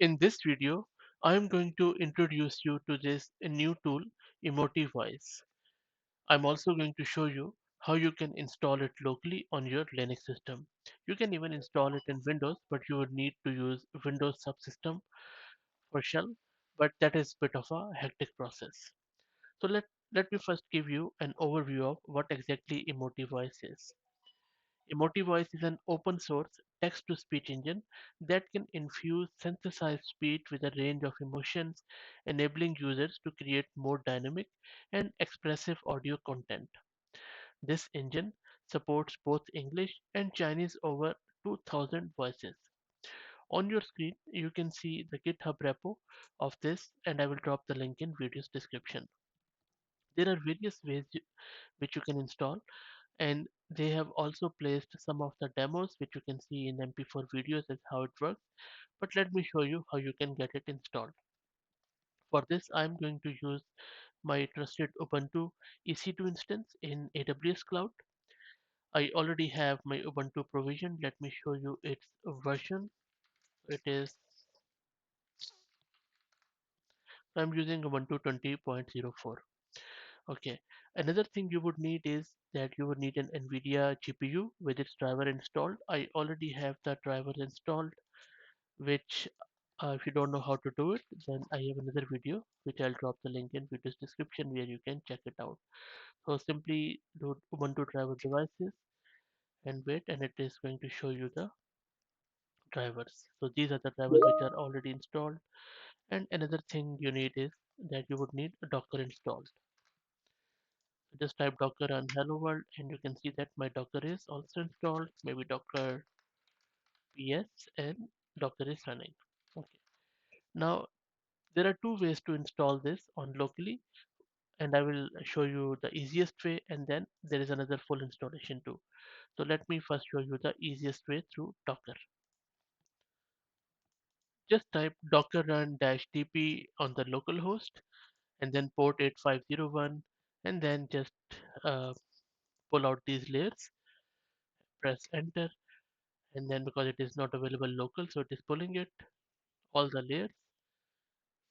In this video, I am going to introduce you to this new tool, Emotiv Voice. I'm also going to show you how you can install it locally on your Linux system. You can even install it in Windows, but you would need to use Windows subsystem for shell, but that is a bit of a hectic process. So let me first give you an overview of what exactly Emotiv Voice is. EmotiVoice is an open source text to speech engine that can infuse synthesized speech with a range of emotions, enabling users to create more dynamic and expressive audio content. This engine supports both English and Chinese over 2000 voices. On your screen, you can see the GitHub repo of this, and I will drop the link in video's description. There are various ways which you can install, and they have also placed some of the demos which you can see in MP4 videos as how it works. But let me show you how you can get it installed. For this, I'm going to use my trusted Ubuntu EC2 instance in AWS Cloud. I already have my Ubuntu provision. Let me show you its version. It is I'm using Ubuntu 20.04. Okay. Another thing you would need is that you would need an NVIDIA GPU with its driver installed. I already have that driver installed, which if you don't know how to do it, then I have another video which I'll drop the link in video's description where you can check it out. So simply do Ubuntu driver devices and wait, and it is going to show you the drivers. So these are the drivers which are already installed. And another thing you need is that you would need a Docker installed. So just type Docker and hello world, and you can see that my Docker is also installed. Maybe Docker PS and Docker is running. Okay. Now there are two ways to install this on locally, and I will show you the easiest way, and then there is another full installation too. So let me first show you the easiest way through Docker. Just type docker run dash dp on the local host and then port 8501, and then just uh, pull out these layers, press enter, and then because it is not available local, so it is pulling it all the layers.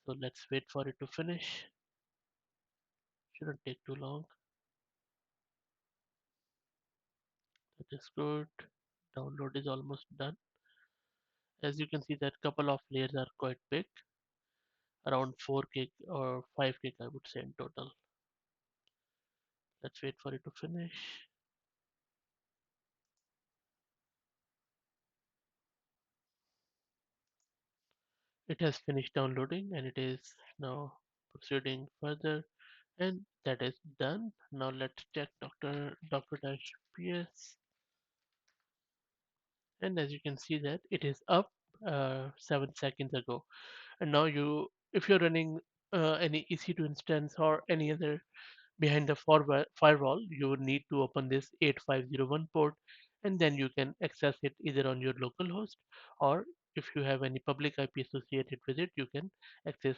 So let's wait for it to finish. Shouldn't take too long. That is good. Download is almost done. As you can see that couple of layers are quite big, around 4 gig or 5 gig I would say in total. Let's wait for it to finish. It has finished downloading and it is now proceeding further, and that is done. Now let's check docker-ps, and as you can see that it is up 7 seconds ago. And now if you're running any EC2 instance or any other behind the firewall, you would need to open this 8501 port, and then you can access it either on your local host, or if you have any public IP associated with it, you can access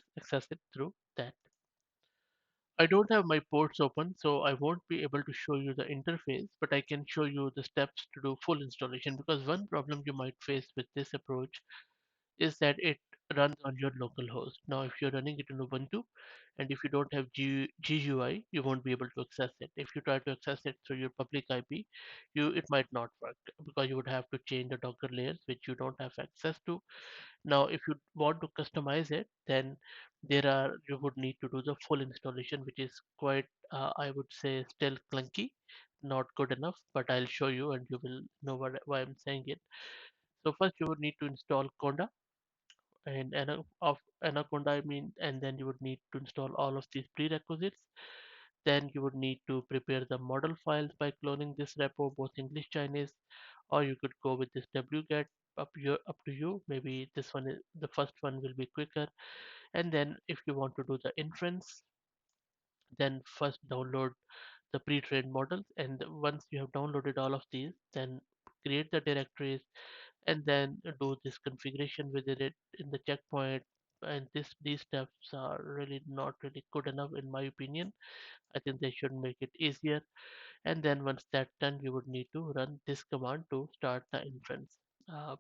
it through that. I don't have my ports open, so I won't be able to show you the interface, but I can show you the steps to do full installation, because one problem you might face with this approach is that it runs on your local host. Now, if you're running it in Ubuntu and if you don't have GUI, you won't be able to access it. If you try to access it through your public IP, it might not work because you would have to change the Docker layers, which you don't have access to. Now, if you want to customize it, then you would need to do the full installation, which is quite, I would say, still clunky, not good enough. But I'll show you, and you will know why I'm saying it. So first, you would need to install Conda and of Anaconda, I mean, and then you would need to install all of these prerequisites. Then you would need to prepare the model files by cloning this repo, both English, Chinese, or you could go with this wget. Up to you. Maybe this one is the first one will be quicker. And then if you want to do the inference, then first download the pre-trained models, and once you have downloaded all of these, then create the directories and then do this configuration within it in the checkpoint. And these steps are really not really good enough in my opinion. I think they should make it easier. And then once that's done, you would need to run this command to start the inference.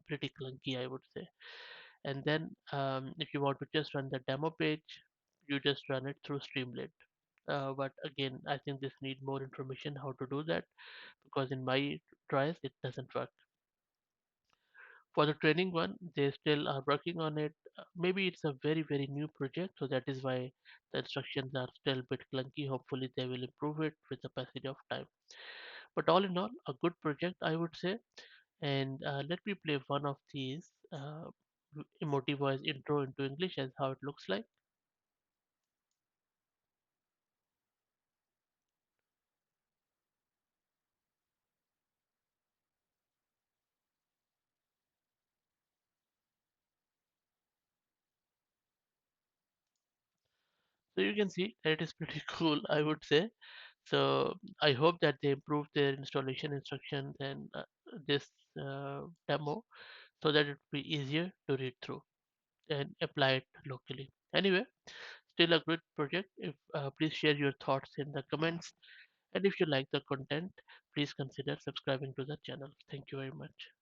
Pretty clunky, I would say. And then if you want to just run the demo page, you just run it through Streamlit. But again, I think this need more information how to do that, because in my tries it doesn't work. For the training one, they still are working on it. Maybe it's a very new project, so that is why the instructions are still a bit clunky. Hopefully they will improve it with the passage of time. But all in all, a good project, I would say. And let me play one of these Emotiv Voice intro into English as how it looks like. So you can see that it is pretty cool, I would say. So I hope that they improve their installation instructions and this demo, so that it will be easier to read through and apply it locally. Anyway, still a good project. If please share your thoughts in the comments, and if you like the content, please consider subscribing to the channel. Thank you very much.